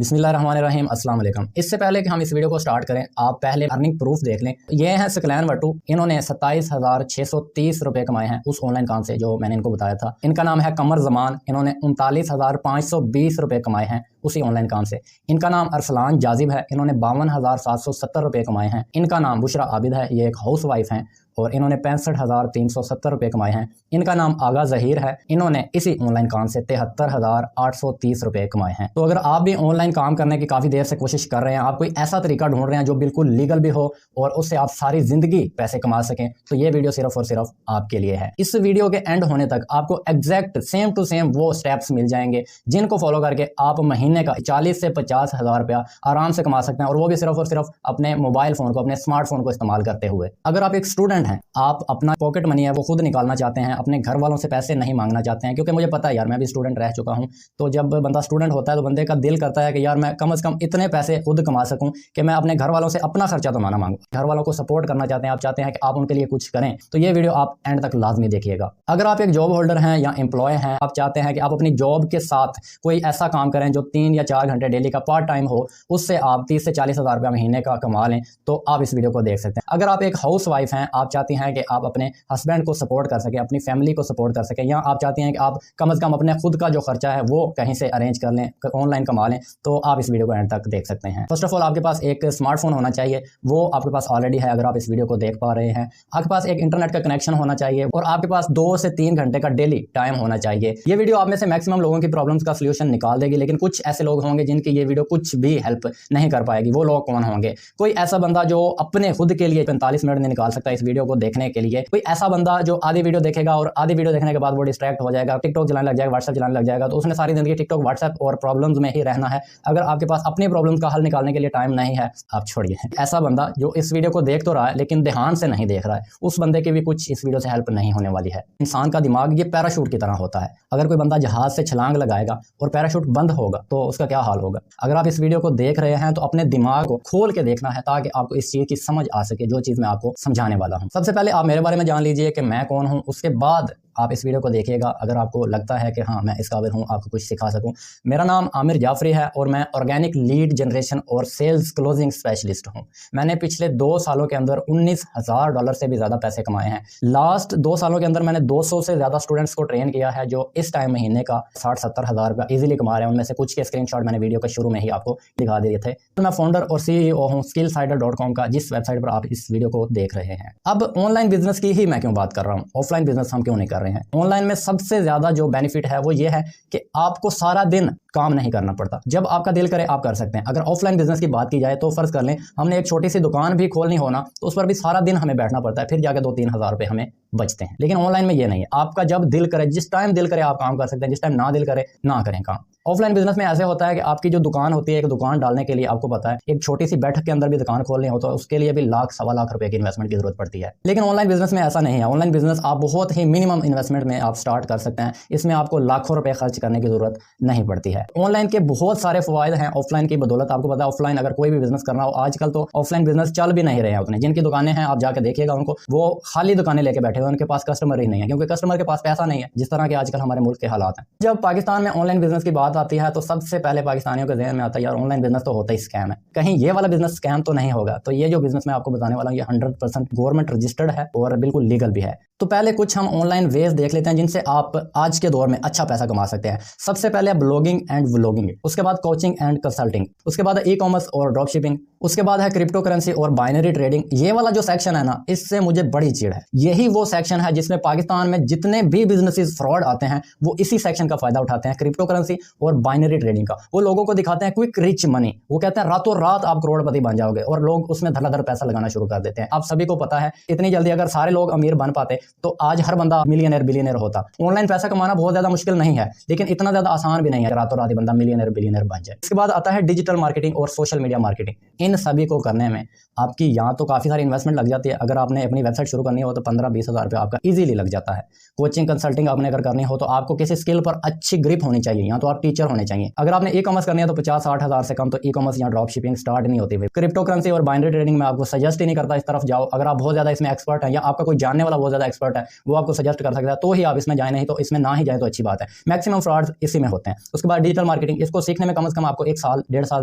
बिस्मिल्लाहिर्रहमानिर्रहीम अस्सलाम वालेकुम। इससे पहले कि हम इस वीडियो को स्टार्ट करें, आप पहले अर्निंग प्रूफ देख लें। ये हैं सकलैन वट्टू। इन्होंने 27,630 रुपये कमाए हैं उस ऑनलाइन काम से जो मैंने इनको बताया था। इनका नाम है कमर जमान। इन्होंने 39,520 रुपये कमाए हैं उसी ऑनलाइन काम से। इनका नाम अरसलान जाजिब है। इन्होंने 52,770 रुपये कमाए हैं। इनका नाम बुशरा आबिद है। ये एक हाउस वाइफ हैं और इन्होंने 65,370 रुपये कमाए हैं। इनका नाम आगा जहीर है। इन्होंने इसी ऑनलाइन काम से 73,830 रुपये कमाए हैं। तो अगर आप भी ऑनलाइन काम करने की काफ़ी देर से कोशिश कर रहे हैं, आप कोई ऐसा तरीका ढूंढ रहे हैं जो बिल्कुल लीगल भी हो और उससे आप सारी ज़िंदगी पैसे कमा सकें, तो ये वीडियो सिर्फ और सिर्फ आपके लिए है। इस वीडियो के एंड होने तक आपको एग्जैक्ट सेम टू सेम वो स्टेप्स मिल जाएंगे जिनको फॉलो करके आप महीने का 40 से 50,000 रुपया आराम से कमा सकते हैं, और वो भी सिर्फ और सिर्फ अपने मोबाइल फ़ोन को, अपने स्मार्टफोन को इस्तेमाल करते हुए। अगर आप एक स्टूडेंट हैं, आप अपना पॉकेट मनी है वो खुद निकालना चाहते हैं, अपने घर वालों से पैसे नहीं मांगना चाहते हैं, क्योंकि मुझे पता है यार, मैं भी स्टूडेंट रह चुका हूं। तो जब बंदा स्टूडेंट होता है तो बंदे का दिल करता है कि यार मैं कम से कम इतने पैसे खुद कमा सकूं कि मैं अपने घर वालों से अपना खर्चा तो ना मांगूं। घर वालों को सपोर्ट करना चाहते हैं, आप चाहते हैं कि आप उनके लिए कुछ करें, तो ये वीडियो आप एंड तक लाजमी देखिएगा। अगर आप एक जॉब होल्डर हैं या एम्प्लॉय हैं, आप चाहते हैं कि आप अपनी जॉब के साथ कोई ऐसा काम करें जो 3 या 4 घंटे डेली का पार्ट टाइम हो, उससे आप 30 से 40,000 रुपया महीने का कमा लें, तो आप इस वीडियो को देख सकते हैं। अगर आप एक हाउस वाइफ हैं, आप चाहती हैं कि आप अपने हस्बैंड को सपोर्ट कर सकें, अपनी फैमिली को सपोर्ट कर सकें, या आप चाहती हैं कि आप कम से कम अपने खुद का जो खर्चा है वो कहीं से अरेंज कर लें, ऑनलाइन कमा लें, तो आप इस वीडियो को एंड तक देख सकते हैं। फर्स्ट ऑफ ऑल आपके पास एक स्मार्टफोन होना चाहिए, वो आपके पास ऑलरेडी है अगर आप इस वीडियो को देख पा रहे हैं। आपके पास एक इंटरनेट का कनेक्शन होना चाहिए और आपके पास 2 से 3 घंटे का डेली टाइम होना चाहिए। ये वीडियो आप में से मैक्सिमम लोगों की प्रॉब्लम्स का सलूशन निकाल देगी, लेकिन कुछ ऐसे लोग होंगे जिनकी ये वीडियो कुछ भी हेल्प नहीं कर पाएगी। वो लोग कौन होंगे? कोई ऐसा बंदा जो अपने खुद के लिए 45 मिनट नहीं निकाल सकता इस वीडियो को देखने के लिए, कोई ऐसा बंदा जो आधी वीडियो देखेगा और आधी वीडियो देखने के बाद वो डिस्ट्रैक्ट हो जाएगा, टिकटॉक चलाने लग जाएगा, व्हाट्सएप चलाने लग जाएगा, तो उसने सारी जिंदगी टिकटॉक, व्हाट्सएप और प्रॉब्लम्स में ही रहना है। अगर आपके पास अपनी प्रॉब्लम्स का हल निकालने के लिए टाइम नहीं है, आप छोड़िए। ऐसा बंदा जो इस वीडियो को देख तो रहा है लेकिन ध्यान से नहीं देख रहा है, उस बंदे की भी कुछ इस वीडियो से हेल्प नहीं होने वाली है। इंसान का दिमाग ये पैराशूट की तरह होता है। अगर कोई बंदा जहाज से छलांग लगाएगा और पैराशूट बंद होगा तो उसका क्या हाल होगा? अगर आप इस वीडियो को देख रहे हैं तो अपने दिमाग को खोल के देखना है ताकि आपको इस चीज की समझ आ सके जो चीज मैं आपको समझाने वाला हूं। सबसे पहले आप मेरे बारे में जान लीजिए कि मैं कौन हूं, उसके बाद आप इस वीडियो को देखिएगा। अगर आपको लगता है कि हाँ मैं इस काबिल हूँ आपको कुछ सिखा सकूं। मेरा नाम आमिर जाफरी है और मैं ऑर्गेनिक लीड जनरेशन और सेल्स क्लोजिंग स्पेशलिस्ट हूँ। मैंने पिछले 2 सालों के अंदर $19,000 से भी ज़्यादा पैसे कमाए हैं। लास्ट 2 सालों के अंदर मैंने 200 से ज़्यादा स्टूडेंट्स को ट्रेन किया है जो इस टाइम महीने का 60-70 हज़ार रुपया ईजिली कमा रहे हैं। उनमें से कुछ के स्क्रीनशॉट मैंने वीडियो के शुरू में ही आपको दिखा दिए थे। तो मैं फाउंडर और CEO हूँ skillsider.com का, जिस वेबसाइट पर आप इस वीडियो को देख रहे हैं। अब ऑनलाइन बिजनेस की ही मैं क्यों बात कर रहा हूँ, ऑफलाइन बिजनेस हम क्यों नहीं कर रहे हैं? ऑनलाइन में सबसे ज्यादा जो बेनिफिट है वो ये है कि आपको सारा दिन काम नहीं करना पड़ता। जब आपका दिल करे आप कर सकते हैं। अगर ऑफलाइन बिजनेस की बात की जाए तो फर्ज कर लें हमने एक छोटी सी दुकान भी खोलनी हो ना, तो उस पर भी सारा दिन हमें बैठना पड़ता है, फिर जाके 2-3 हज़ार रुपए हमें बचते हैं। लेकिन ऑनलाइन में ये नहीं है। आपका जब दिल करे, जिस टाइम दिल करे आप काम कर सकते हैं, जिस टाइम ना दिल करे ना करें काम। ऑफलाइन बिजनेस में ऐसे होता है कि आपकी जो दुकान होती है, एक दुकान डालने के लिए आपको पता है एक छोटी सी बैठक के अंदर भी दुकान खोलनी हो तो उसके लिए भी लाख सवा लाख रुपए की इन्वेस्टमेंट की जरूरत पड़ती है। लेकिन ऑनलाइन बिजनेस में ऐसा नहीं है। ऑनलाइन बिजनेस आप बहुत ही मिनिमम इन्वेस्टमेंट में आप स्टार्ट कर सकते हैं। इसमें आपको लाखों रुपए खर्च करने की जरूरत नहीं पड़ती है। ऑनलाइन के बहुत सारे फायदे हैं ऑफलाइन की बदौलत। आपको पता है ऑफलाइन अगर कोई भी बिजनेस करना हो, आजकल तो ऑफलाइन बिजनेस चल भी नहीं रहे हैं उतने। जिनकी दुकानें हैं आप जाके देखिएगा उनको, वो खाली दुकानें लेके बैठे हुए, उनके पास कस्टमर ही नहीं है, क्योंकि कस्टमर के पास पैसा नहीं है, जिस तरह के आजकल हमारे मुल्क के हालात हैं। जब पाकिस्तान में ऑनलाइन बिजनेस की बात आती है तो सबसे पहले पाकिस्तानियों के ज़हन में आता है यार ऑनलाइन बिजनेस तो होता ही स्कैम है, कहीं ये वाला बिजनेस स्कैम तो नहीं होगा। तो ये जो बिजनेस मैं आपको बताने वाला हूँ ये 100% गवर्नमेंट रजिस्टर्ड है और बिल्कुल लीगल भी है। तो पहले कुछ हम ऑनलाइन वेज देख लेते हैं जिनसे आप आज के दौर में अच्छा पैसा कमा सकते हैं। सबसे पहले ब्लॉगिंग एंड व्लॉगिंग, उसके बाद कोचिंग एंड कंसल्टिंग, उसके बाद ई कॉमर्स और ड्रॉप शिपिंग, उसके बाद है क्रिप्टो करेंसी और बाइनरी ट्रेडिंग। ये वाला जो सेक्शन है ना, इससे मुझे बड़ी चिढ़ है। यही वो सेक्शन है जिसमें पाकिस्तान में जितने भी बिजनेसेस फ्रॉड आते हैं वो इसी सेक्शन का फायदा उठाते हैं, क्रिप्टो करेंसी और बाइनरी ट्रेडिंग का। वो लोगों को दिखाते हैं क्विक रिच मनी, वो कहते हैं रातों रात आप करोड़पति बन जाओगे, और लोग उसमें धड़ाधड़ पैसा लगाना शुरू कर देते हैं। आप सभी को पता है इतनी जल्दी अगर सारे लोग अमीर बन पाते तो आज हर बंदा मिलियनर बिलियनर होता। ऑनलाइन पैसा कमाना बहुत ज्यादा मुश्किल नहीं है, लेकिन इतना ज्यादा आसान भी नहीं है रातों रात बंदा मिलियनर बिलियनर बन जाए। इसके बाद आता है डिजिटल मार्केटिंग और सोशल मीडिया मार्केटिंग। इन सभी को करने में आपकी यहाँ तो काफ़ी सारी इन्वेस्टमेंट लग जाती है। अगर आपने अपनी वेबसाइट शुरू करनी हो तो 15-20 हज़ार रुपये आपका इजीली लग जाता है। कोचिंग कंसल्टिंग आपने अगर करनी हो तो आपको किसी स्किल पर अच्छी ग्रिप होनी चाहिए, यहाँ तो आप टीचर होने चाहिए। अगर आपने ई कॉमर्स करनी है तो 50-60 हज़ार से कम तो ई कॉमर्स या ड्रॉप शिपिंग स्टार्ट नहीं होती। क्रिप्टो करेंसी और बाइनरी ट्रेडिंग में आपको सजेस्ट ही नहीं करता इस तरफ जाओ। अगर आप बहुत ज़्यादा इसमें एक्सपर्ट है या आपका कोई जानने वाला बहुत ज़्यादा एक्सपर्ट है वो आपको सजेस्ट कर सकता है तो ही आप इसमें जाए, नहीं तो इसमें ना ही जाए तो अच्छी बात है। मैक्सिमम फ्रॉड्स इसी में होते हैं। उसके बाद डिजिटल मार्केटिंग, इसको सीखने में कम से कम आपको 1 साल 1.5 साल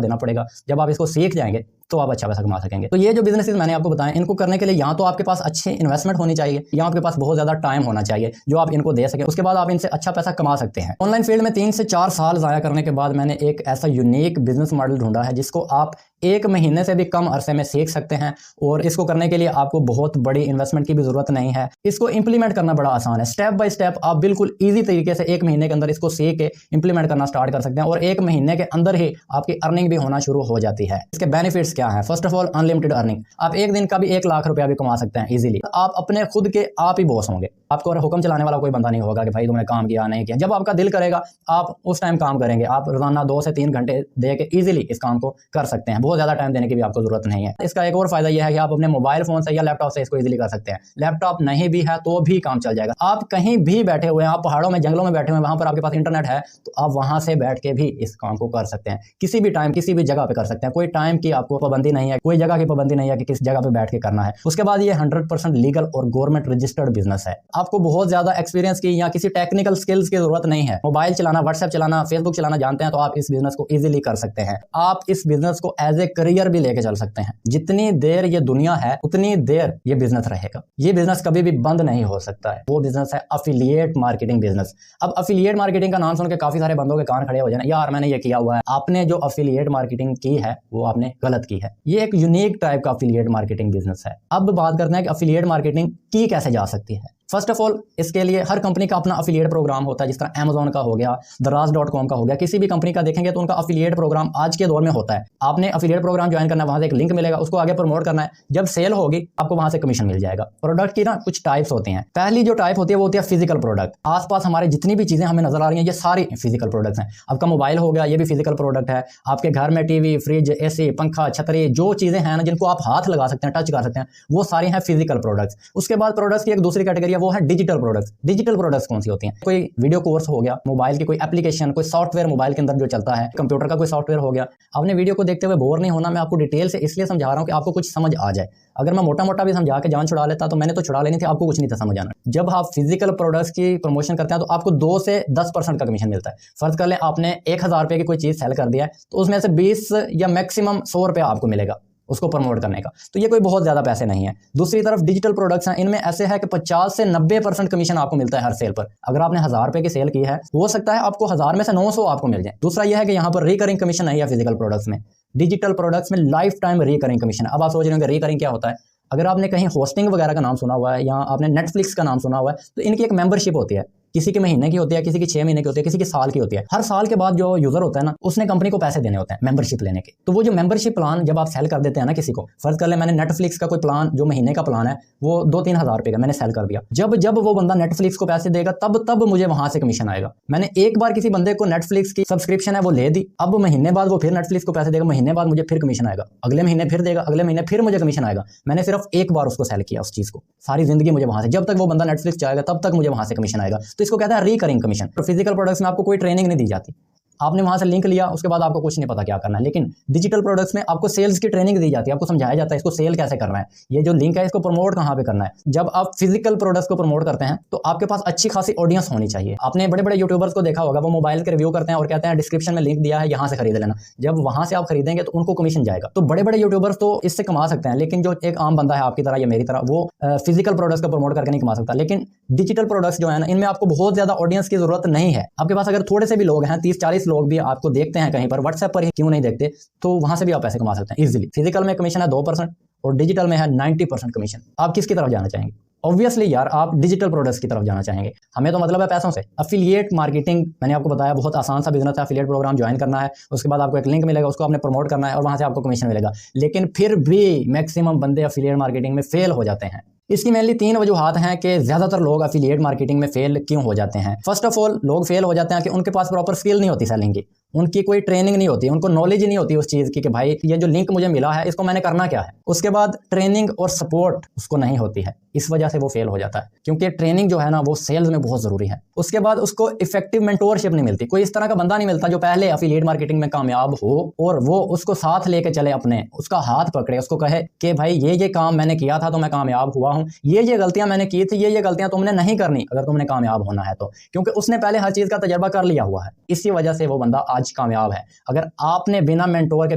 देना पड़ेगा। जब आप इसको सीख जाएंगे तो आप अच्छा पैसा कमा सकेंगे। तो ये जो बिजनेसेस मैंने आपको बताया इनको करने के लिए यहाँ तो आपके पास अच्छी इन्वेस्टमेंट होनी चाहिए या आपके पास बहुत ज़्यादा टाइम होना चाहिए जो आप इनको दे सकें। उसके बाद आप इनसे अच्छा पैसा कमा सकते हैं। ऑनलाइन फील्ड में 3 से 4 साल ज़ाया करने के बाद मैंने एक ऐसा यूनिक बिजनेस मॉडल ढूंढा है जिसको आप 1 महीने से भी कम अरसे में सीख सकते हैं और इसको करने के लिए आपको बहुत बड़ी इन्वेस्टमेंट की भी जरूरत नहीं है। इसको इंप्लीमेंट करना बड़ा आसान है। स्टेप बाय स्टेप आप बिल्कुल ईजी तरीके से 1 महीने के अंदर इसको सीख के इंप्लीमेंट करना स्टार्ट कर सकते हैं और 1 महीने के अंदर ही आपकी अर्निंग भी होना शुरू हो जाती है। इसके बेनिफिट्स क्या है? First of all unlimited earning. आप एक दिन का भी 1 लाख रुपया भी कमा सकते हैं इजीली। आप अपने खुद के आप ही बॉस होंगे। आपको और हुक्म चलाने वाला कोई बंदा नहीं होगा कि भाई तुमने काम किया नहीं किया। जब आपका दिल करेगा आप उस टाइम काम करेंगे। आप रोजाना 2 से 3 घंटे दे के इजीली इस काम को कर सकते हैं। बहुत ज्यादा टाइम देने की भी आपको जरूरत नहीं है। इसका एक और फायदा यह है कि आप अपने मोबाइल फोन से या लैपटॉप से इसको इजीली कर सकते हैं। लैपटॉप नहीं भी है तो भी काम चल जाएगा। आप कहीं भी बैठे हुए हैं, आप पहाड़ों में जंगलों में बैठे हुए हैं, वहां पर आपके पास इंटरनेट है तो आप वहां से बैठ के भी इस काम को कर सकते हैं। किसी भी टाइम किसी भी जगह पे कर सकते हैं। कोई टाइम की आपको पाबंदी नहीं है, कोई जगह की पाबंदी नहीं है कि किस जगह पे बैठ के करना है। उसके बाद ये 100% लीगल और गवर्नमेंट रजिस्टर्ड बिजनेस है। आपको बहुत ज्यादा एक्सपीरियंस की या किसी टेक्निकल स्किल्स की जरूरत नहीं है। मोबाइल चलाना, व्हाट्सएप चलाना, फेसबुक चलाना जानते हैं तो आप इस बिजनेस को इजीली कर सकते हैं। आप इस बिजनेस को एज ए करियर भी लेके चल सकते हैं। जितनी देर ये दुनिया है उतनी देर ये बिजनेस रहेगा। ये बिजनेस कभी भी बंद नहीं हो सकता है। वो बिजनेस है अफिलिएट मार्केटिंग बिजनेस। अब अफिलिएट मार्केटिंग का नाम सुन के काफी सारे बंदों के कान खड़े हो जाए, यार मैंने ये किया हुआ है। आपने जो अफिलिएट मार्केटिंग की है वो आपने गलत की है। ये एक यूनिक टाइप का अफिलिएट मार्केटिंग बिजनेस है। अब बात करते हैं कि अफिलिएट मार्केटिंग की कैसे जा सकती है। फर्स्ट ऑफ ऑल इसके लिए हर कंपनी का अपना अफिलिएट प्रोग्राम होता है। जिस तरह Amazon का हो गया, दराज.com का हो गया, किसी भी कंपनी का देखेंगे तो उनका अफिलिएट प्रोग्राम आज के दौर में होता है। आपने अफिलिएट प्रोग्राम ज्वाइन करना है, वहां से एक लिंक मिलेगा, उसको आगे प्रमोट करना है। जब सेल होगी आपको वहां से कमीशन मिल जाएगा। प्रोडक्ट की ना कुछ टाइप्स होती हैं। पहली जो टाइप होती है वो होती है फिजिकल प्रोडक्ट। आसपास हमारे जितनी भी चीजें हमें नजर आ रही हैं ये सारी फिजिकल प्रोडक्ट्स हैं। आपका मोबाइल हो गया, ये भी फिजिकल प्रोडक्ट है। आपके घर में टीवी, फ्रिज, एसी, पंखा, छतरी, जो चीजें हैं ना जिनको आप हाथ लगा सकते हैं, टच कर सकते हैं, वो सारी हैं फिजिकल प्रोडक्ट्स। उसके बाद प्रोडक्ट्स की एक दूसरी कैटेगरी है, वो है डिजिटल प्रोडक्ट्स। डिजिटल प्रोडक्ट्स कौन सी होती हैं? कोई वीडियो कोर्स हो गया, मोबाइल की कोई एप्लीकेशन, कोई सॉफ्टवेयर मोबाइल के अंदर जो चलता है, कंप्यूटर का कोई सॉफ्टवेयर हो गया। आपने वीडियो को देखते हुए बोर नहीं होना। मैं आपको डिटेल से इसलिए समझा रहा हूं कि आपको कुछ समझ आ जाए। अगर मैं मोटा मोटा भी समझा के जान छुड़ा लेता तो मैंने तो छुड़ा लेनी थी, आपको कुछ नहीं था समझ आना। जब आप फिजिकल प्रोडक्ट्स की प्रमोशन करते हैं तो आपको 2 से 10% का कमीशन मिलता है। फर्ज कर ले आपने 1000 रुपए की कोई चीज सेल कर दिया है तो उसमें से 20 या मैक्सिमम 100 रुपया आपको मिलेगा उसको प्रमोट करने का। तो ये कोई बहुत ज्यादा पैसे नहीं है। दूसरी तरफ डिजिटल प्रोडक्ट्स हैं, इनमें ऐसे है कि 50 से 90% कमीशन आपको मिलता है हर सेल पर। अगर आपने 1000 रुपए की सेल की है हो सकता है आपको 1000 में से 900 आपको मिल जाए। दूसरा यह है कि यहाँ पर रिकरिंग कमीशन नहीं है फिजिकल प्रोडक्ट्स में। डिजिटल प्रोडक्ट्स में लाइफ टाइम रिकरिंग कमीशन है। अब आप सोच रहे होंगे रिकरिंग क्या होता है? अगर आपने कहीं होस्टिंग वगैरह का नाम सुना हुआ है या आपने नेटफ्लिक्स का नाम सुना हुआ है तो इनकी एक मेंबरशिप होती है। किसी के महीने की होती है, किसी की 6 महीने की होती है, किसी की साल की होती है। हर साल के बाद जो यूजर होता है ना उसने कंपनी को पैसे देने होते हैं मेंबरशिप लेने के। तो वो जो मेंबरशिप प्लान जब आप सेल कर देते हैं ना किसी को, फर्ज कर ले मैंने नेटफ्लिक्स का कोई प्लान जो महीने का प्लान है वो 2-3 हज़ार रुपए का मैंने सेल कर दिया। जब वो बंदा नेटफ्लिक्स को पैसे देगा तब मुझे वहां से कमीशन आएगा। मैंने एक बार किसी बंदे को नेटफ्लिक्स की सब्सक्रिप्शन है वो ले दी, अब महीने बाद वो फिर नेटफ्लिक्स को पैसे देगा, महीने बाद मुझे फिर कमीशन आएगा, अगले महीने फिर देगा, अगले महीने फिर मुझे कमीशन आएगा। मैंने सिर्फ एक बार उसको सेल किया उस चीज को, सारी जिंदगी मुझे वहां से, जब तक वो बंदा नेटफ्लिक्स जाएगा तब तक मुझे वहां से कमीशन आएगा। तो इसको कहता है रिकरिंग कमीशन। तो फिजिकल प्रोडक्ट्स में आपको कोई ट्रेनिंग नहीं दी जाती। आपने वहां से लिंक लिया उसके बाद आपको कुछ नहीं पता क्या करना है। लेकिन डिजिटल प्रोडक्ट्स में आपको सेल्स की ट्रेनिंग दी जाती है, आपको समझाया जाता है इसको सेल कैसे करना है, ये जो लिंक है इसको प्रमोट कहां पे करना है। जब आप फिजिकल प्रोडक्ट्स को प्रमोट करते हैं तो आपके पास अच्छी खासी ऑडियंस होनी चाहिए। आपने बड़े बड़े यूट्यूबर्स को देखा होगा, वो मोबाइल के रिव्यू करते हैं और कहते हैं डिस्क्रिप्शन में लिंक दिया है यहां से खरीद लेना। जब वहां से आप खरीदेंगे तो उनको कमीशन जाएगा। तो बड़े बड़े यूट्यूबर्स तो इससे कमा सकते हैं, लेकिन जो एक आम बंदा है आपकी तरह या मेरी तरह वो फिजिकल प्रोडक्ट्स को प्रमोट करके नहीं कमा सकता। लेकिन डिजिटल प्रोडक्ट्स जो है ना इनमें आपको बहुत ज्यादा ऑडियंस की जरूरत नहीं है। आपके पास अगर थोड़े से भी लोग हैं, 30-40 लोग भी आपको देखते हैं कहीं पर, व्हाट्सएप पर ही क्यों नहीं देखते, तो वहां से भी आप पैसे कमा सकते हैं इजीली। फिजिकल में कमीशन है 2% और डिजिटल में है 90% कमीशन। आप किसकी तरफ जाना चाहेंगे? ऑब्वियसली यार आप डिजिटल प्रोडक्ट्स की तरफ जाना चाहेंगे। हमें तो मतलब है पैसों से। अफिलिएट मार्केटिंग मैंने आपको बताया बहुत आसान सा बिजनेस है। अफिलिएट प्रोग्राम ज्वाइन करना है, उसके बाद आपको एक लिंक मिलेगा, उसको आपने प्रमोट करना है और वहां से आपको कमीशन मिलेगा। लेकिन फिर भी मैक्सिमम बंदे अफिलिएट मार्केटिंग में फेल हो जाते हैं। इसकी मेनली 3 वजूहात हैं कि ज्यादातर लोग अफिलिएट मार्केटिंग में फेल क्यों हो जाते हैं। फर्स्ट ऑफ ऑल लोग फेल हो जाते हैं कि उनके पास प्रॉपर स्किल नहीं होती सेलिंग की। उनकी कोई ट्रेनिंग नहीं होती, उनको नॉलेज ही नहीं होती उस चीज़ की कि भाई ये जो लिंक मुझे मिला है इसको मैंने करना क्या है। उसके बाद ट्रेनिंग और सपोर्ट उसको नहीं होती है, इस वजह से वो फेल हो जाता है, क्योंकि ट्रेनिंग जो है ना वो सेल्स में बहुत ज़रूरी है। उसके बाद उसको इफेक्टिव मेंटोरशिप नहीं मिलती, कोई इस तरह का बंदा नहीं मिलता जो पहले एफिलिएट मार्केटिंग में कामयाब हो और वो उसको साथ लेके चले, अपने उसका हाथ पकड़े, उसको कहे कि भाई ये काम मैंने किया था तो मैं कामयाब हुआ हूँ, ये गलतियां मैंने की थी, ये गलतियां तुमने नहीं करनी अगर तुमने कामयाब होना है तो, क्योंकि उसने पहले हर चीज़ का तजर्बा कर लिया हुआ है। इसी वजह से वो बंदा आज कामयाब है। अगर आपने बिना मेंटोर के,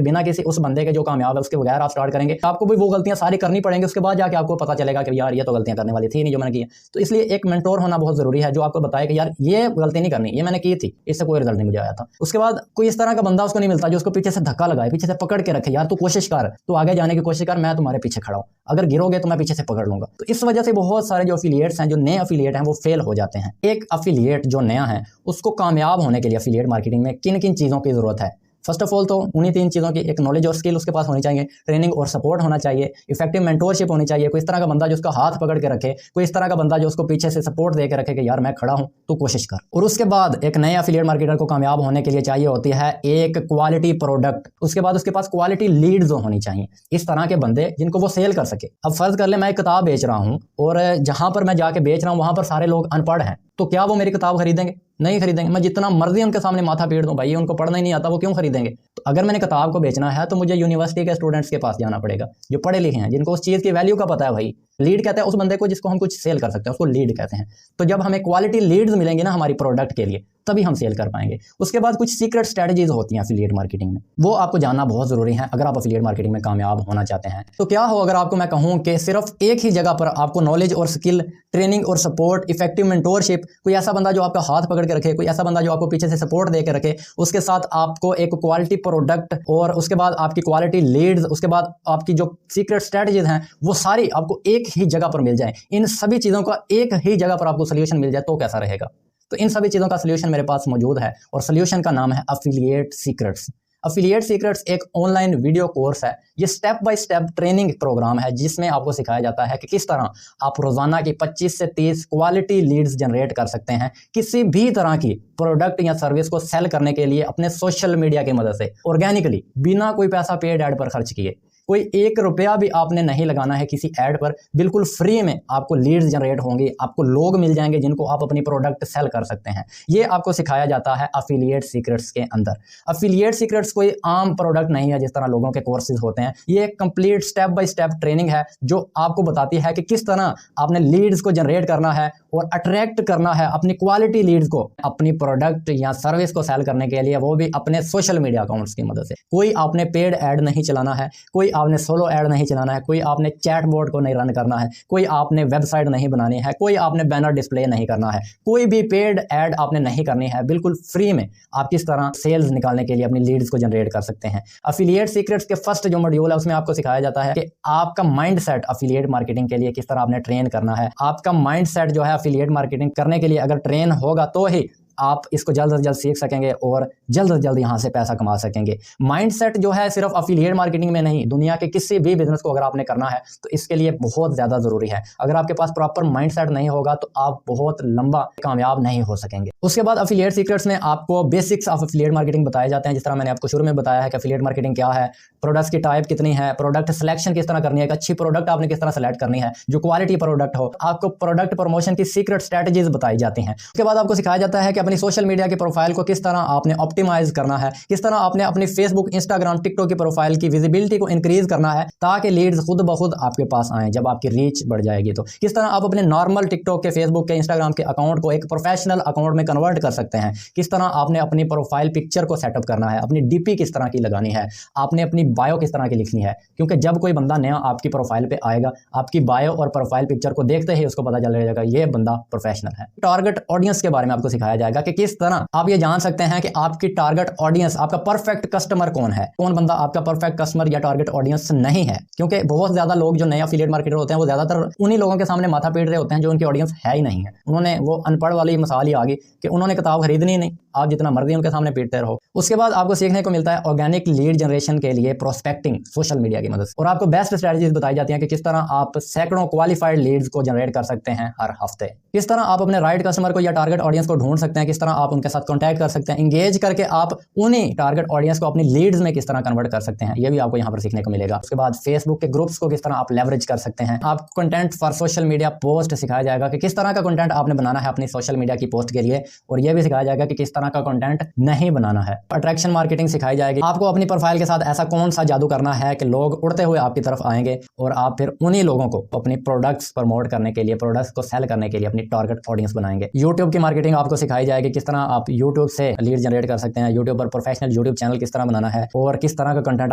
बिना किसी उस बंदे के जो कामयाब है उसके बगैर आप स्टार्ट करेंगे, आपको भी वो गलतियां सारी करनी पड़ेंगी। उसके बाद जाके आपको पता चलेगा कि यार ये तो गलतियां करने वाली थी नहीं जो मैंने की। तो इसलिए एक मेंटोर होना बहुत जरूरी है जो आपको बताए कि यार ये गलती नहीं करनी, ये मैंने की थी, इससे कोई रिजल्ट नहीं मुझे आया था। उसके बाद कोई इस तरह का बंदा उसको नहीं मिलता जो उसको पीछे से धक्का लगाए, पीछे से पकड़ के रखे, यार तू कोशिश कर, तू आगे जाने की कोशिश कर, मैं तुम्हारे पीछे खड़ा हूं, अगर गिरोगे तो मैं पीछे से पकड़ लूंगा। तो इस वजह से बहुत सारे जो अफिलिएट्स हैं, जो नए अफिलिएट हैं, वो फेल हो जाते हैं। एक अफिलिएट जो नया है उसको कामयाब होने के लिए अफिलिएट मार्केटिंग में किन किन चीज़ों की जरूरत है? फर्स्ट ऑफ ऑल तो उन्हीं 3 चीज़ों की, एक नॉलेज और स्किल उसके पास होनी चाहिए, ट्रेनिंग और सपोर्ट होना चाहिए, इफेक्टिव मेंटोरशिप होनी चाहिए, कोई इस तरह का बंदा जो उसका हाथ पकड़ के रखे, कोई इस तरह का बंदा जो उसको पीछे से सपोर्ट दे के रखे कि यार मैं खड़ा हूं, तू कोशिश कर। और उसके बाद एक नए एफिलिएट मार्केटर को कामयाब होने के लिए चाहिए होती है एक क्वालिटी प्रोडक्ट। उसके बाद उसके पास क्वालिटी लीड्स होनी चाहिए, इस तरह के बंदे जिनको वो सेल कर सके। अब फर्ज कर ले मैं एक किताब बेच रहा हूँ और जहां पर मैं जाके बेच रहा हूँ वहां पर सारे लोग अनपढ़ हैं, तो क्या वो मेरी किताब खरीदेंगे? नहीं खरीदेंगे। मैं जितना मर्जी उनके सामने माथा पीट दूं, भाई उनको पढ़ना ही नहीं आता, वो क्यों खरीदेंगे? तो अगर मैंने किताब को बेचना है तो मुझे यूनिवर्सिटी के स्टूडेंट्स के पास जाना पड़ेगा जो पढ़े लिखे हैं, जिनको उस चीज़ की वैल्यू का पता है। भाई लीड कहते हैं उस बंदे को जिसको हम कुछ सेल कर सकते हैं, उसको लीड कहते हैं। तो जब हमें क्वालिटी लीड्स मिलेंगे ना हमारी प्रोडक्ट के लिए, तभी हम सेल कर पाएंगे। उसके बाद कुछ सीक्रेट स्ट्रेटजीज होती हैं एफिलिएट मार्केटिंग में, वो आपको जानना बहुत जरूरी है अगर आप एफिलिएट मार्केटिंग में कामयाब होना चाहते हैं। तो क्या हो अगर आपको मैं कहूं कि सिर्फ एक ही जगह पर आपको नॉलेज और स्किल, ट्रेनिंग और सपोर्ट, इफेक्टिव मेंटोरशिप, कोई ऐसा बंदा जो आपका हाथ पकड़ के रखे, कोई ऐसा बंदा जो आपको पीछे से सपोर्ट दे के रखे, उसके साथ आपको एक क्वालिटी प्रोडक्ट और उसके बाद आपकी क्वालिटी लीड्स, उसके बाद आपकी जो सीक्रेट स्ट्रेटजीज हैं वो सारी आपको एक ही जगह पर मिल जाए, इन सभी चीज़ों का एक ही जगह पर आपको सोल्यूशन मिल जाए, तो कैसा रहेगा? तो इन सभी चीज़ों का सोल्यूशन मेरे पास मौजूद है और सोल्यूशन का नाम है एफिलिएट सीक्रेट्स। एफिलिएट सीक्रेट्स एक ऑनलाइन वीडियो कोर्स है। ये step by step training program है जिसमें आपको सिखाया जाता है कि किस तरह आप रोजाना की 25 से 30 क्वालिटी लीड्स जनरेट कर सकते हैं किसी भी तरह की प्रोडक्ट या सर्विस को सेल करने के लिए अपने सोशल मीडिया की मदद से, ऑर्गेनिकली, बिना कोई पैसा पेड ऐड पर खर्च किए। कोई 1 रुपया भी आपने नहीं लगाना है किसी ऐड पर, बिल्कुल फ्री में आपको लीड्स जनरेट होंगी, आपको लोग मिल जाएंगे जिनको आप अपनी प्रोडक्ट सेल कर सकते हैं। ये आपको सिखाया जाता है एफिलिएट सीक्रेट्स के अंदर। एफिलिएट सीक्रेट्स कोई आम प्रोडक्ट नहीं है जिस तरह लोगों के कोर्सेज होते हैं। ये एक complete step by step training है जो आपको बताती है कि किस तरह आपने लीड्स को जनरेट करना है और अट्रैक्ट करना है अपनी क्वालिटी लीड्स को अपनी प्रोडक्ट या सर्विस को सेल करने के लिए, वो भी अपने सोशल मीडिया अकाउंट्स की मदद से। कोई आपने पेड ऐड नहीं चलाना है, कोई आपने सोलो ऐड नहीं चलाना है, कोई आपने चैट बोर्ड को नहीं रन करना है, कोई आपने वेबसाइट नहीं बनानी है, कोई आपने बैनर डिस्प्ले नहीं करना है, कोई भी पेड ऐड आपने नहीं करनी है। बिल्कुल फ्री में आप किस तरह सेल्स निकालने के लिए अपनी लीड्स को जनरेट कर सकते हैं। एफिलिएट सीक्रेट्स के फर्स्ट जो मॉड्यूल है उसमें आपको सिखाया जाता है कि आपका माइंडसेट एफिलिएट मार्केटिंग के लिए किस तरह आपने ट्रेन करना है। आपका माइंडसेट जो है एफिलिएट मार्केटिंग करने के लिए अगर ट्रेन होगा तो ही आप इसको जल्द से जल्द सीख सकेंगे और जल्द से जल्द यहाँ से पैसा कमा सकेंगे। माइंडसेट जो है सिर्फ एफिलिएट मार्केटिंग में नहीं, दुनिया के किसी भी बिजनेस को अगर आपने करना है तो इसके लिए बहुत ज़्यादा ज़रूरी है। अगर आपके पास प्रॉपर माइंडसेट नहीं होगा तो आप बहुत लंबा कामयाब नहीं हो सकेंगे। उसके बाद एफिलिएट सीक्रेट्स में आपको बेसिक्स ऑफ एफिलिएट मार्केटिंग बताए जाते हैं। जिस तरह मैंने आपको शुरू में बताया है कि एफिलिएट मार्केटिंग क्या है, प्रोडक्ट्स की टाइप कितनी है, प्रोडक्ट सिलेक्शन किस तरह करनी है, एक अच्छी प्रोडक्ट आपने किस तरह सेलेक्ट करनी है जो क्वालिटी प्रोडक्ट हो, आपको प्रोडक्ट प्रमोशन की सीक्रेट स्ट्रेटजीज बताई जाती हैं। उसके बाद आपको सिखाया जाता है कि अपनी सोशल मीडिया के प्रोफाइल को किस तरह आपने ऑप्टिमाइज करना है, किस तरह आपने अपनी फेसबुक, इंस्टाग्राम, टिकटॉक की प्रोफाइल की विजिबिलिटी को इंक्रीज करना है ताकि लीड्स खुद ब खुद आपके पास आए जब आपकी रीच बढ़ जाएगी। तो किस तरह आप अपने नॉर्मल टिकटॉक के, फेसबुक के, इंस्टाग्राम के अकाउंट को एक प्रोफेशनल अकाउंट में कन्वर्ट कर सकते हैं। किस तरह आपने अपनी प्रोफाइल पिक्चर को सेटअप करना है, अपनी डीपी किस तरह की लगानी है, आपने अपनी बायो किस तरह की लिखनी है। क्योंकि जब कोई बंदा नया आपकी प्रोफाइल पे आएगा, आपकी बायो और प्रोफाइल पिक्चर को देखते ही उसको पता चल जाएगा ये बंदा प्रोफेशनल है। टारगेट ऑडियंस के बारे में आपको सिखाया जाएगा कि किस तरह आप ये जान सकते हैं कि आपकी टारगेट ऑडियंस, आपका परफेक्ट कस्टमर कौन है, कौन बंदा आपका परफेक्ट कस्टमर या टारगेट ऑडियंस नहीं है। क्योंकि बहुत ज्यादा लोग जो नए एफिलिएट मार्केटर होते हैं वो ज्यादातर उन्हीं लोगों के सामने माथा पीट रहे होते हैं जो उनकी ऑडियंस है ही नहीं है। उन्होंने वो अनपढ़ वाली मिसाल ही आ गई कि उन्होंने किताब खरीदनी नहीं, आप जितना मर्जी उनके सामने पीटते रहो। उसके बाद आपको सीखने को मिलता है ऑर्गेनिक लीड जनरेशन के लिए प्रोस्पेक्टिंग सोशल मीडिया की मदद से, और आपको बेस्ट स्ट्रेटजीज बताई जाती हैं कि किस तरह आप सैकड़ों क्वालिफाइड लीड्स को जनरेट कर सकते हैं हर हफ्ते, किस तरह आप अपने राइट कस्टमर को या टारगेट ऑडियंस को ढूंढ सकते हैं, किस तरह आप उनके साथ कॉन्टैक्ट कर सकते हैं, इंगेज करके आप उन्हीं टारगेट ऑडियंस को अपनी लीड्स में किस तरह कन्वर्ट कर सकते हैं, ये भी आपको यहाँ पर सीखने को मिलेगा। उसके बाद फेसबुक के ग्रुप्स को किस तरह आप लेवरेज कर सकते हैं, आप content for social media post सिखाया जाएगा कि किस तरह का कंटेंट आपने बनाना है अपनी सोशल मीडिया की पोस्ट के लिए, और यह भी सिखाया जाएगा कि किस तरह का कंटेंट नहीं बनाना है। अट्रैक्शन मार्केटिंग सिखाई जाएगी, आपको अपनी प्रोफाइल के साथ ऐसा कौन सा जादू करना है कि लोग उड़ते हुए आपकी तरफ आएंगे और आप फिर उन्हीं लोगों को अपनी प्रोडक्ट्स प्रमोट करने के लिए, प्रोडक्ट्स को सेल करने के लिए अपनी टारगेट ऑडियंस बनाएंगे। यूट्यूब की मार्केटिंग आपको सिखाई जाएगी, किस तरह आप यूट्यूब से लीड जनरेट कर सकते हैं, यूट्यूब पर प्रोफेशनल यूट्यूब चैनल किस तरह बनाना है और किस तरह का कंटेंट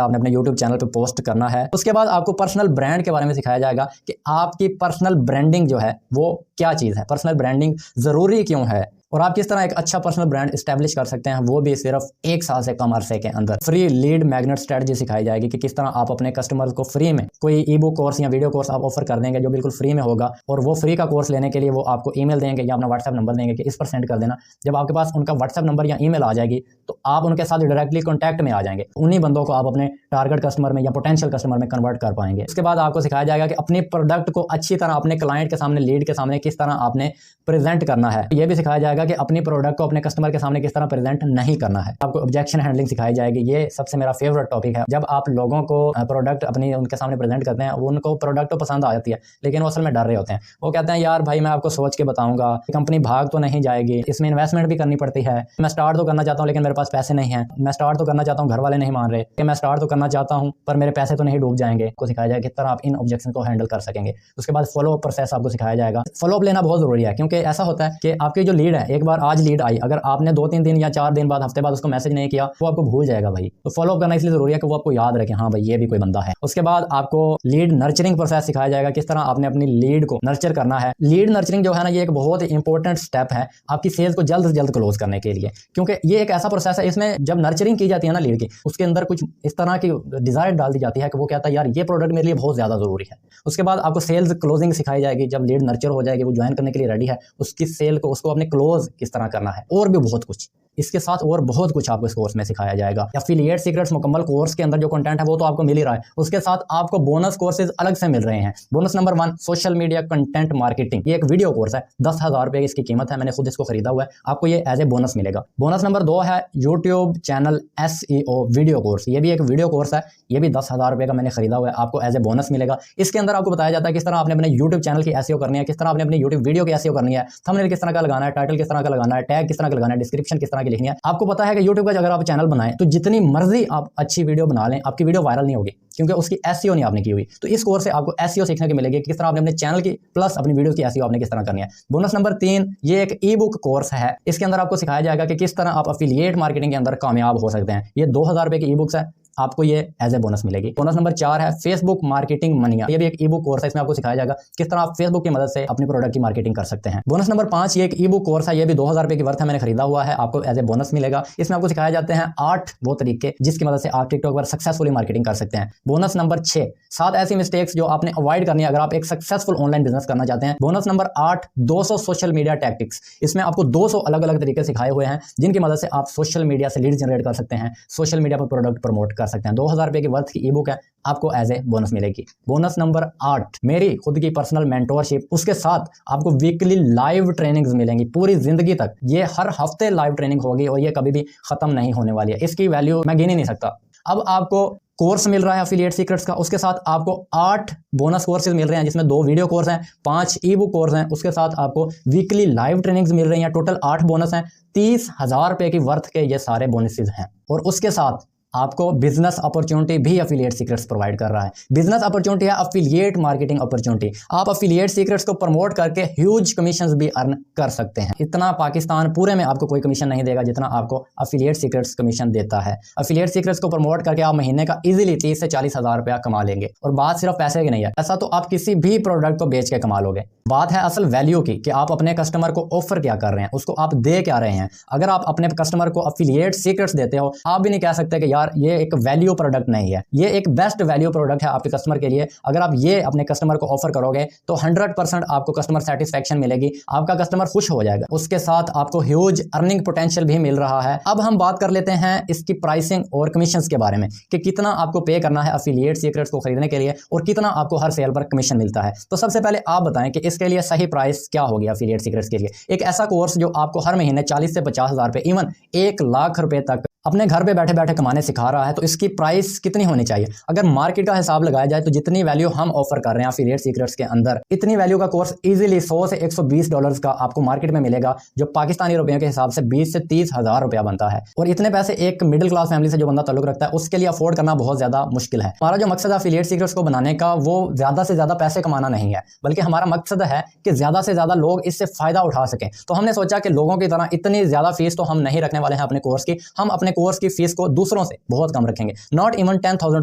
आपने अपने यूट्यूब चैनल पर पोस्ट करना है। उसके बाद आपको पर्सनल ब्रांड के बारे में सिखाया जाएगा कि आपकी पर्सनल ब्रांडिंग जो है वो क्या चीज़ है, पर्सनल ब्रांडिंग जरूरी क्यों है, और आप किस तरह एक अच्छा पर्सनल ब्रांड एस्टैब्लिश कर सकते हैं, वो भी सिर्फ 1 साल से कम अरसे के अंदर। फ्री लीड मैग्नेट स्ट्रेटजी सिखाई जाएगी कि किस तरह आप अपने कस्टमर्स को फ्री में कोई ई बुक कोर्स या वीडियो कोर्स आप ऑफर कर देंगे जो बिल्कुल फ्री में होगा, और वो फ्री का कोर्स लेने के लिए वो आपको ईमेल देंगे या अपना व्हाट्सएप नंबर देंगे कि इस पर सेंड कर देना। जब आपके पास उनका व्हाट्सएप नंबर या ईमेल आ जाएगी तो आप उनके साथ डायरेक्टली कॉन्टैक्ट में आ जाएंगे, उन्हीं बंदों को आप अपने टारगेट कस्टमर में या पोटेंशियल कस्टमर में कन्वर्ट कर पाएंगे। उसके बाद आपको सिखाया जाएगा कि अपने प्रोडक्ट को अच्छी तरह अपने क्लाइंट के सामने, लीड के सामने किस तरह आपने प्रेजेंट करना है। यह भी सिखाया जाएगा कि अपनी प्रोडक्ट को अपने कस्टमर के सामने किस तरह प्रेजेंट नहीं करना है। आपको ऑब्जेक्शन हैंडलिंग सिखाई जाएगी, ये सबसे मेरा फेवरेट टॉपिक है। जब आप लोगों को प्रोडक्ट अपनी उनके सामने प्रेजेंट करते हैं, उनको प्रोडक्ट तो पसंद आ जाती है लेकिन वो असल में डर रहे होते हैं। वो कहते हैं यार भाई मैं आपको सोच के बताऊंगा, कंपनी भाग तो नहीं जाएगी, इसमें इन्वेस्टमेंट भी करनी पड़ती है, मैं स्टार्ट तो करना चाहता हूँ लेकिन मेरे पास पैसे नहीं है, मैं स्टार्ट तो करना चाहता हूँ घर वाले नहीं मान रहे, कि मैं स्टार्ट तो करना चाहता हूँ पर मेरे पैसे तो नहीं डूब जाएंगे। को सिखाया जाएगा किस तरह आप इन ऑब्जेक्शन को हैंडल कर सकेंगे। उसके बाद फॉलो अप प्रोसेस आपको सिखाया जाएगा। फॉलो अप लेना बहुत जरूरी है, क्योंकि ऐसा होता है कि आपकी जो लीड है, एक बार आज लीड आई, अगर आपने 2-3 दिन या 4 दिन बाद, हफ्ते बाद उसको मैसेज नहीं किया, वो आपको भूल जाएगा भाई। तो फॉलो अप करना इसलिए जरूरी है कि वो आपको याद रखे, हाँ भाई ये भी कोई बंदा है। उसके बाद आपको लीड नर्चरिंग प्रोसेस सिखाया जाएगा, किस तरह आपने अपनी लीड को नर्चर करना है। लीड नर्चरिंग जो है ना, ये एक बहुत इंपॉर्टेंट स्टेप है आपकी सेल्स को जल्द से जल्द क्लोज करने के लिए, क्योंकि ये एक ऐसा प्रोसेस है, इसमें जब नर्चरिंग की जाती है ना लीड की, उसके अंदर कुछ इस तरह की डिजायर डाल दी जाती है कि वो कहता है यार ये प्रोडक्ट मेरे लिए बहुत ज्यादा जरूरी है। उसके बाद आपको सेल्स क्लोजिंग सिखाई जाएगी, जब लीड नर्चर हो जाएगी, वो ज्वाइन करने के लिए रेडी है, उसकी सेल को, उसको अपने क्लोज किस तरह करना है, और भी बहुत कुछ इसके साथ, और बहुत कुछ आपको इस कोर्स में सिखाया जाएगा। एफिलिएट सीक्रेट्स मुकम्मल कोर्स के अंदर जो कंटेंट है वो तो आपको मिल ही रहा है, उसके साथ आपको बोनस कोर्सेज अलग से मिल रहे हैं। Bonus number 1 social media content marketing, ये एक वीडियो कोर्स है, 10,000 रुपए इसकी कीमत है, मैंने खुद इसको खरीदा हुआ है, आपको ये एज ए बोनस मिलेगा। बोनस नंबर 2 है YouTube channel SEO video course, ये भी एक वीडियो कोर्स है, ये भी 10,000 रुपए का मैंने खरीदा हुआ है, आपको एज ए बोनस मिलेगा। इसके अंदर आपको बताया जाता है किस तरह आपने अपने यूट्यूब चैनल की SEO करनी है, किस तरह आपने अपनी यूट्यूब वीडियो की SEO करनी है, थंबनेल किस तरह का लगाना है, टाइटल किस तरह का लगाना है, टैग किस तरह का लगाना है, डिस्क्रिप्शन किस तरह की लिखनी है। आपको पता है कि यूट्यूब का अगर आप चैनल बनाएं तो जितनी मर्जी आप अच्छी वीडियो बना लें, आपकी वीडियो वायरल नहीं होगी, क्योंकि उसकी SEO नहीं आपने की हुई। तो इस कोर्स से आपको SEO सीखने को मिलेगी, किस तरह आपने अपने चैनल की प्लस अपनी वीडियो की SEO आपने किस तरह करनी है। बोनस नंबर 3 ये एक ई बुक कोर्स है, इसके अंदर आपको सिखाया जाएगा कि किस तरह आप एफिलिएट मार्केटिंग के अंदर कामयाब हो सकते हैं। ये 2,000 रुपए की ई बुक्स है, आपको ये एज ए बोनस मिलेगी। बोनस नंबर 4 है फेसबुक मार्केटिंग मनिया, ये भी एक ई बुक कोर्स है, इसमें आपको सिखाया जाएगा किस तरह आप फेसबुक की मदद से अपने प्रोडक्ट की मार्केटिंग कर सकते हैं। बोनस नंबर 5 ये एक ई बुक कोर्स है, ये भी 2,000 रुपए की वर्थ है, मैंने खरीदा हुआ है, आपको एज ए बोनस मिलेगा। इसमें आपको सिखाया जाते हैं 8 वो तरीके जिसकी मदद से आप टिकटॉक पर सक्सेसफुली मार्केटिंग कर सकते हैं। बोनस नंबर 6 7 ऐसी मिस्टेक्स जो आपने अवॉइड करनी है अगर आप एक सक्सेसफुल ऑनलाइन बिजनेस करना चाहते हैं। Bonus number 8 200 social media tactics, इसमें आपको 200 अलग अलग तरीके सिखाए हुए हैं जिनकी मदद से आप सोशल मीडिया से लीड जनरेट कर सकते हैं, सोशल मीडिया पर प्रोडक्ट प्रमोट कर सकते हैं। 2,000 रुपए की वर्थ की ई बुक है, आपको एज ए बोनस मिलेगी। बोनस नंबर 8 मेरी खुद की पर्सनल मेंटोरशिप, उसके साथ आपको वीकली लाइव ट्रेनिंग्स मिलेंगी पूरी जिंदगी तक। ये हर हफ्ते लाइव ट्रेनिंग होगी और ये कभी भी खत्म नहीं होने वाली है, इसकी वैल्यू मैं गिन ही नहीं सकता। अब आपको कोर्स मिल रहा है एफिलिएट सीक्रेट्स का, उसके साथ आपको 8 बोनस कोर्सेज मिल रहे हैं जिसमें 2 वीडियो कोर्स हैं, 5 ई बुक कोर्स हैं, उसके साथ आपको वीकली लाइव ट्रेनिंग्स मिल रही हैं। टोटल 8 बोनस हैं, 30,000 रुपए की वर्थ के ये सारे बोनसेज हैं। और उसके साथ आपको बिजनेस अपॉर्चुनिटी भी एफिलिएट सीक्रेट्स प्रोवाइड कर रहा है। बिजनेस अपॉर्चुनिटी है एफिलिएट मार्केटिंग अपॉर्चुनिटी, आप एफिलिएट सीक्रेट्स को प्रमोट करके ह्यूज कमीशंस भी अर्न कर सकते हैं। इतना पाकिस्तान पूरे में आपको कोई कमीशन नहीं देगा जितना आपको एफिलिएट सीक्रेट्स कमीशन देता है। एफिलिएट सीक्रेट्स को प्रमोट करके आप महीने का इजीली 30 से 40,000 रुपया कमा लेंगे। और बात सिर्फ पैसे की नहीं है, ऐसा तो आप किसी भी प्रोडक्ट को बेच के कमा लोगे। बात है असल वैल्यू की कि आप अपने कस्टमर को ऑफर क्या कर रहे हैं, उसको आप दे क्या रहे हैं। अगर आप अपने कस्टमर को एफिलिएट सीक्रेट्स देते हो, आप भी नहीं कह सकते कि यार यार ये एक वैल्यू प्रोडक्ट नहीं है, ये एक बेस्ट वैल्यू प्रोडक्ट है आपके कस्टमर के लिए। अगर आप ये अपने कस्टमर को ऑफर करोगे तो 100% आपको कस्टमर सेटिस्फेक्शन मिलेगी, आपका कस्टमर खुश हो जाएगा, उसके साथ आपको ह्यूज अर्निंग पोटेंशियल भी मिल रहा है। अब हम बात कर लेते हैं इसकी प्राइसिंग और कमीशंस के बारे में कि कितना आपको पे करना है एफिलिएट सीक्रेट्स को खरीदने के लिए और कितना आपको हर सेल पर कमीशन मिलता है। तो सबसे पहले आप बताएं कि इसके लिए सही प्राइस क्या होगी एफिलिएट सीक्रेट्स के लिए। एक ऐसा कोर्स जो आपको हर महीने 40 से 50 हज़ार रुपए, इवन 1 लाख रुपए तक अपने घर पे बैठे बैठे कमाने सिखा रहा है, तो इसकी प्राइस कितनी होनी चाहिए? अगर मार्केट का हिसाब लगाया जाए तो जितनी वैल्यू हम ऑफर कर रहे हैं एफिलिएट सीक्रेट्स के अंदर, इतनी वैल्यू का कोर्स इजीली 100 से 120 डॉलर्स का आपको मार्केट में मिलेगा, जो पाकिस्तानी रुपयों के हिसाब से 20 से 30 हज़ार रुपया बनता है। और इतने पैसे एक मिडिल क्लास फैमिली से जो बंदा ताल्लुक रखता है उसके लिए अफोर्ड करना बहुत ज्यादा मुश्किल है। हमारा जो मकसद है एफिलिएट सीक्रेट्स को बनाने का वो ज्यादा से ज्यादा पैसे कमाना नहीं है, बल्कि हमारा मकसद है कि ज्यादा से ज्यादा लोग इससे फायदा उठा सकें। तो हमने सोचा कि लोगों की तरह इतनी ज्यादा फीस तो हम नहीं रखने वाले हैं अपने कोर्स की, हम अपने कोर्स की फीस को दूसरों से बहुत कम रखेंगे, नॉट इवन 10,000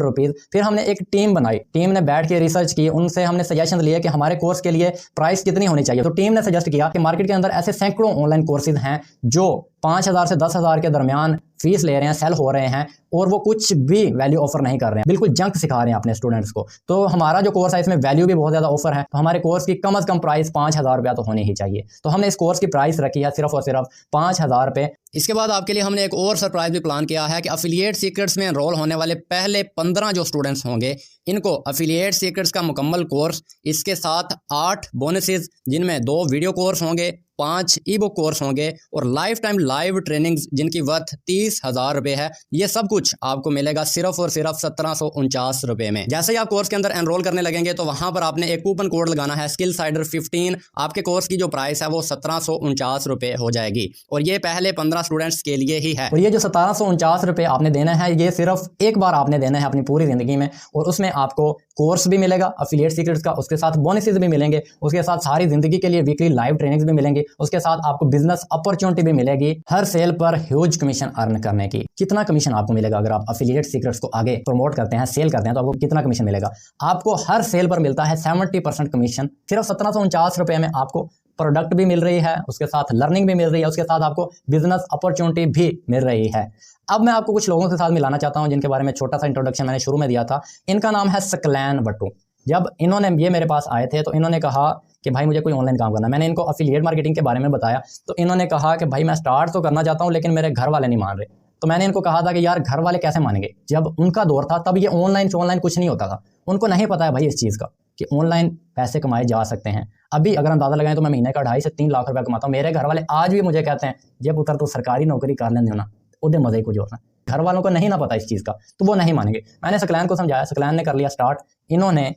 रुपीज। फिर हमने एक टीम बनाई, टीम ने बैठ के रिसर्च की, उनसे हमने सजेशन लिए कि हमारे कोर्स के लिए प्राइस कितनी होनी चाहिए। तो टीम ने सजेस्ट किया कि मार्केट के अंदर ऐसे सैकड़ों ऑनलाइन कोर्सेज हैं जो 5,000 से 10,000 के दरमियान फीस ले रहे हैं, सेल हो रहे हैं, और वो कुछ भी वैल्यू ऑफर नहीं कर रहे हैं, बिल्कुल जंक सिखा रहे हैं अपने स्टूडेंट्स को। तो हमारा जो कोर्स है इसमें वैल्यू भी बहुत ज्यादा ऑफर है, तो हमारे कोर्स की कम से कम प्राइस 5,000 रुपया तो होनी ही चाहिए। तो हमने इस कोर्स की प्राइस रखी है सिर्फ और सिर्फ 5,000 रुपये। इसके बाद आपके लिए हमने एक और सरप्राइज भी प्लान किया है कि एफिलिएट सीक्रेट्स में एनरोल होने वाले पहले 15 जो स्टूडेंट्स होंगे इनको एफिलिएट सीक्रेट्स का मुकम्मल कोर्स, इसके साथ 8 बोनसेस जिनमें 2 वीडियो कोर्स होंगे, 5 ई बुक कोर्स होंगे और लाइफ टाइम लाइव ट्रेनिंग्स जिनकी वर्थ 30,000 रुपए है। ये सब कुछ आपको मिलेगा सिर्फ और सिर्फ 1749 रुपए में। जैसे ही आप कोर्स के अंदर एनरोल करने लगेंगे तो वहां पर आपने एक कूपन कोड लगाना है SkillSider15। आपके कोर्स की जो प्राइस है वो 1749 रुपए हो जाएगी और ये पहले 15 स्टूडेंट्स के लिए ही है। और ये जो 1749 रुपए आपने देना है ये सिर्फ एक बार आपने देना है अपनी पूरी जिंदगी में, और उसमें आपको कोर्स भी मिलेगा एफिलिएट सीक्रेट्स का, उसके साथ बोनसेस भी मिलेंगे, उसके साथ सारी जिंदगी के लिए वीकली लाइव ट्रेनिंग्स भी मिलेंगी, उसके साथ आपको बिजनेस अपॉर्चुनिटी भी मिलेगी, हर सेल पर ह्यूज कमीशन अर्न करने की। कितना कमीशन आपको मिलेगा अगर आप एफिलिएट सीक्रेट्स को आगे प्रमोट करते हैं, सेल करते हैं, तो आपको कितना कमीशन मिलेगा? आपको हर सेल पर मिलता है 70% कमीशन। सिर्फ 1749 रुपए में आपको प्रोडक्ट भी मिल रही है, उसके साथ लर्निंग भी मिल रही है, उसके साथ आपको बिजनेस अपॉर्चुनिटी भी मिल रही है। अब मैं आपको कुछ लोगों के साथ मिलाना चाहता हूं जिनके बारे में छोटा सा इंट्रोडक्शन मैंने शुरू में दिया था। इनका नाम है सकलैन वट्टू। जब इन्होंने ये मेरे पास आए थे तो इन्होंने कहा कि भाई मुझे कोई ऑनलाइन काम करना है। मैंने इनको एफिलिएट मार्केटिंग के बारे में बताया तो इन्होंने कहा कि भाई मैं स्टार्ट तो करना चाहता हूँ लेकिन मेरे घर वाले नहीं मान रहे। तो मैंने इनको कहा था कि यार घर वाले कैसे मानेंगे, जब उनका दौर था तब ये ऑनलाइन कुछ नहीं होता था, उनको नहीं पता है भाई इस चीज़ का कि ऑनलाइन पैसे कमाए जा सकते हैं। अभी अगर अंदाजा लगाएं तो मैं महीने का 2.5 से 3 लाख रुपया कमाता हूँ। मेरे घर वाले आज भी मुझे कहते हैं जब पुत्र तो सरकारी नौकरी कर लेंगे ना उधर मजे कुछ होना। घर वालों को नहीं ना पता इस चीज़ का तो वो नहीं मानेंगे। मैंने सकलैन को समझाया, सकलैन ने कर लिया स्टार्ट। इन्होंने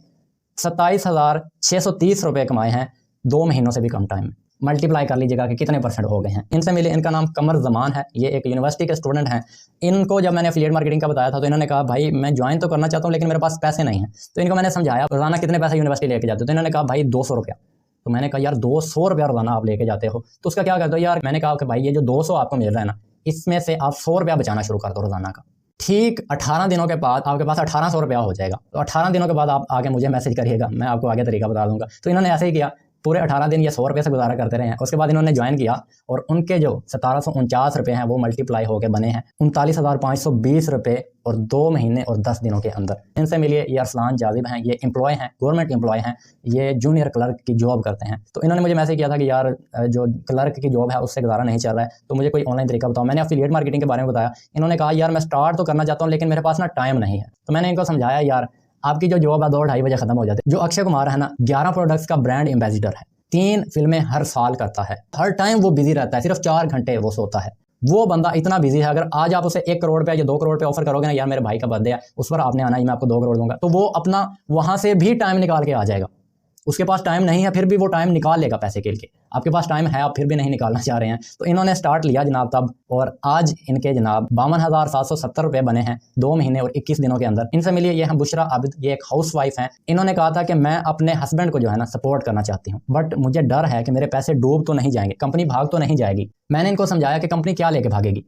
27,630 रुपये कमाए हैं 2 महीनों से भी कम टाइम में। मल्टीप्लाई कर लीजिएगा कि कितने परसेंट हो गए हैं। इनसे मिले, इनका नाम कमर जमान है, ये एक यूनिवर्सिटी के स्टूडेंट हैं। इनको जब मैंने एफिलिएट मार्केटिंग का बताया था तो इन्होंने कहा भाई मैं ज्वाइन तो करना चाहता हूँ लेकिन मेरे पास पैसे नहीं हैं। तो इनको मैंने समझाया रोजाना कितने पैसे यूनिवर्सिटी लेके जाते हो, तो इन्होंने कहा भाई 200 रुपया। तो मैंने कहा यार 200 रुपया रोजाना आप लेके जाते हो तो उसका क्या करते हो यार? मैंने कहा कि भाई ये जो 200 आपको मिल रहा है ना इसमें से आप 100 रुपया बचाना शुरू कर दो रोजाना का। ठीक 18 दिनों के बाद आपके पास 1800 रुपया हो जाएगा। तो 18 दिनों के बाद आप आगे मुझे मैसेज करिएगा, मैं आपको आगे तरीका बता दूंगा। तो इन्होंने ऐसे ही किया, पूरे 18 दिन ये 100 रुपये से गुजारा करते रहे हैं। उसके बाद इन्होंने ज्वाइन किया और उनके जो 1749 रुपये हैं वो मल्टीप्लाई होकर बने हैं 39,520 रुपये और 2 महीने और 10 दिनों के अंदर। इनसे मिलिए, ये अरसलान जाजिब हैं, ये एम्प्लॉय हैं, गवर्नमेंट एम्प्लॉय हैं, ये जूनियर क्लर्क की जॉब करते हैं। तो इन्होंने मुझे मैसेज किया था कि यार जो क्लर्क की जॉब है उससे गुजारा नहीं चल रहा है तो मुझे कोई ऑनलाइन तरीका बताओ। मैंने एफिलिएट मार्केटिंग के बारे में बताया। इन्होंने कहा यार मैं स्टार्ट तो करना चाहता हूँ लेकिन मेरे पास ना टाइम नहीं है। तो मैंने इनको समझाया यार आपकी जो जॉब है 2-2:30 बजे खत्म हो जाती है। जो अक्षय कुमार है ना 11 प्रोडक्ट्स का ब्रांड एम्बेसडर है, 3 फिल्में हर साल करता है, हर टाइम वो बिजी रहता है, सिर्फ 4 घंटे वो सोता है। वो बंदा इतना बिजी है, अगर आज आप उसे 1 करोड़ पे या 2 करोड़ पे ऑफर करोगे ना यार मेरे भाई का बर्थडे है उस पर आपने आना ही मैं आपको 2 करोड़ दूंगा, तो वो अपना वहां से भी टाइम निकाल के आ जाएगा। उसके पास टाइम नहीं है फिर भी वो टाइम निकाल लेगा पैसे के लिए। आपके पास टाइम है आप फिर भी नहीं निकालना चाह रहे हैं। तो इन्होंने स्टार्ट लिया जनाब तब, और आज इनके जनाब 52,770 रुपये बने हैं 2 महीने और 21 दिनों के अंदर। इनसे मिलिए, ये हम बुशरा आबिद, ये एक हाउस वाइफ हैं। इन्होंने कहा था कि मैं अपने हस्बैंड को जो है ना सपोर्ट करना चाहती हूँ बट मुझे डर है कि मेरे पैसे डूब तो नहीं जाएंगे, कंपनी भाग तो नहीं जाएगी। मैंने इनको समझाया कि कंपनी क्या लेके भागेगी,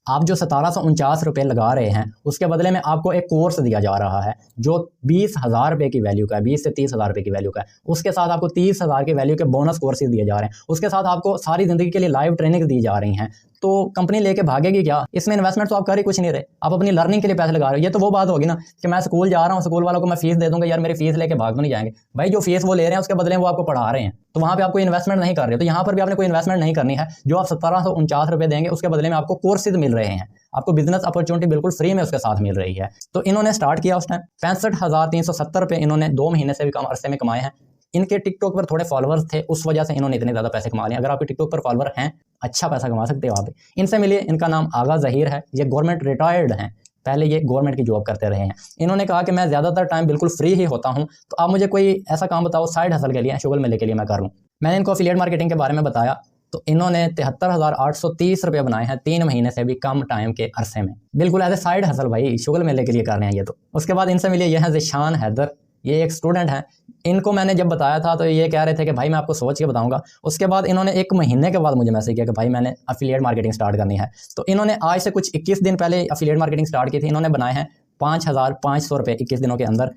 आप जो 1749 रुपये लगा रहे हैं उसके बदले में आपको एक कोर्स दिया जा रहा है जो 20,000 रुपये की वैल्यू का है, 20 से 30,000 रुपये की वैल्यू का है। उसके साथ आपको 30,000 की वैल्यू के बोनस कोर्सेज दिए जा रहे हैं। उसके साथ आपको सारी जिंदगी के लिए लाइव ट्रेनिंग दी जा रही हैं। तो कंपनी लेके भागेगी क्या? इसमें इन्वेस्टमेंट तो आप कर ही कुछ नहीं रहे, आप अपनी लर्निंग के लिए पैसे लगा रहे हो। ये तो वो बात होगी ना कि मैं स्कूल जा रहा हूँ, स्कूल वालों को मैं फीस दे दूंगा, यार मेरी फीस लेके भाग तो नहीं जाएंगे। भाई जो फीस वो ले रहे हैं उसके बदले वो आपको पढ़ा रहे हैं, तो वहाँ पे आपको इन्वेस्टमेंट नहीं कर रहे हो। तो यहाँ पर भी आपने कोई इन्वेस्टमेंट नहीं करनी है। जो आप 1749 रुपये देंगे उसके बदले में आपको कोर्सेज मिल रहे हैं, आपको बिजनेस अपॉर्चुनिटी बिल्कुल फ्री में उसके साथ मिल रही है। तो इन्होंने स्टार्ट किया उस टाइम 65,370 रुपये इन्होंने 2 महीने से भी कम अरसे में कमाए हैं। इनके टिकटॉक पर थोड़े फॉलोअर्स थे, उस वजह से इन्होंने इतने ज़्यादा पैसे कमा लिए। अगर आपके टिकटॉक पर फॉलोअर हैं, अच्छा पैसा कमा सकते हो आप। इनसे मिलिए, इनका नाम आगा ज़हीर है, ये गवर्नमेंट रिटायर्ड हैं, पहले ये गवर्नमेंट की जॉब करते रहे हैं। इन्होंने कहा कि मैं ज़्यादातर टाइम बिल्कुल फ्री ही होता हूँ, तो आप मुझे कोई ऐसा काम बताओ साइड हसल के लिए, शुगर मेले के लिए मैं कर लूँ। मैंने इनको एफिलिएट मार्केटिंग के बारे में बताया, तो इन्होंने 73,830 रुपये बनाए हैं 3 महीने से भी कम टाइम के अरसे में, बिल्कुल एज ए साइड हसल भाई, शुगर मेले के लिए कर रहे हैं ये तो। उसके बाद इनसे मिलिए, यह है ज़िशान हैदर, ये एक स्टूडेंट हैं। इनको मैंने जब बताया था तो ये कह रहे थे कि भाई मैं आपको सोच के बताऊंगा। उसके बाद इन्होंने 1 महीने के बाद मुझे मैसेज किया कि भाई मैंने एफिलिएट मार्केटिंग स्टार्ट करनी है। तो इन्होंने आज से कुछ 21 दिन पहले एफिलिएट मार्केटिंग स्टार्ट की थी। इन्होंने बनाए हैं 5,500 रुपये 21 दिनों के अंदर।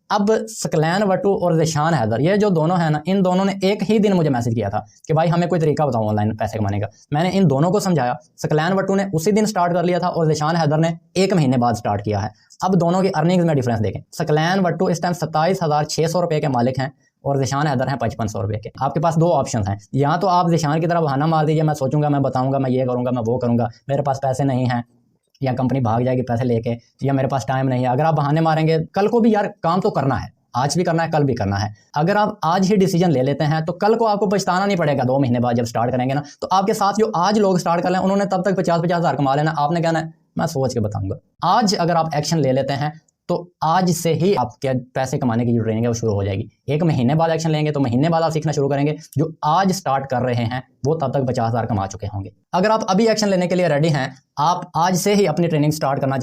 अब सकलैन वटू और ज़िशान हैदर, ये जो दोनों हैं ना, इन दोनों ने एक ही दिन मुझे मैसेज किया था कि भाई हमें कोई तरीका बताओ ऑनलाइन पैसे कमाने का। मैंने इन दोनों को समझाया। सकलैन वटू ने उसी दिन स्टार्ट कर लिया था और ज़िशान हैदर ने 1 महीने बाद स्टार्ट किया है। अब दोनों की अर्निंग्स में डिफरेंस देखें। सकलैन वटू इस टाइम 27,600 रुपये के मालिक हैं और ज़िशान हैदर हैं 5500 रुपये के। आपके पास 2 ऑप्शन हैं, या तो आप ज़िशान की तरफ बहाना मार दीजिए, मैं सोचूंगा, मैं बताऊंगा, मैं ये करूंगा, मैं वो करूंगा, मेरे पास पैसे नहीं हैं, या कंपनी भाग जाएगी पैसे लेके, या मेरे पास टाइम नहीं है। अगर आप बहाने मारेंगे, कल को भी यार काम तो करना है, आज भी करना है, कल भी करना है। अगर आप आज ही डिसीजन ले लेते हैं तो कल को आपको पछताना नहीं पड़ेगा। 2 महीने बाद जब स्टार्ट करेंगे ना, तो आपके साथ जो आज लोग स्टार्ट कर लें उन्होंने तब तक 50-50 हज़ार कमा लेना। आपने कहना है मैं सोच के बताऊंगा। आज अगर आप एक्शन ले लेते हैं तो आज से ही आपके पैसे कमाने की जो ट्रेनिंग है वो शुरू हो जाएगी। 1 महीने बाद एक्शन लेंगे तो महीने बाद आप सीखना शुरू करेंगे। जो आज स्टार्ट कर रहे हैं वो तब तक 50 हज़ार कमा चुके होंगे। अगर आप अभी एक्शन लेने के लिए रेडी हैं, आप आज से ही अपनी ट्रेनिंग स्टार्ट करना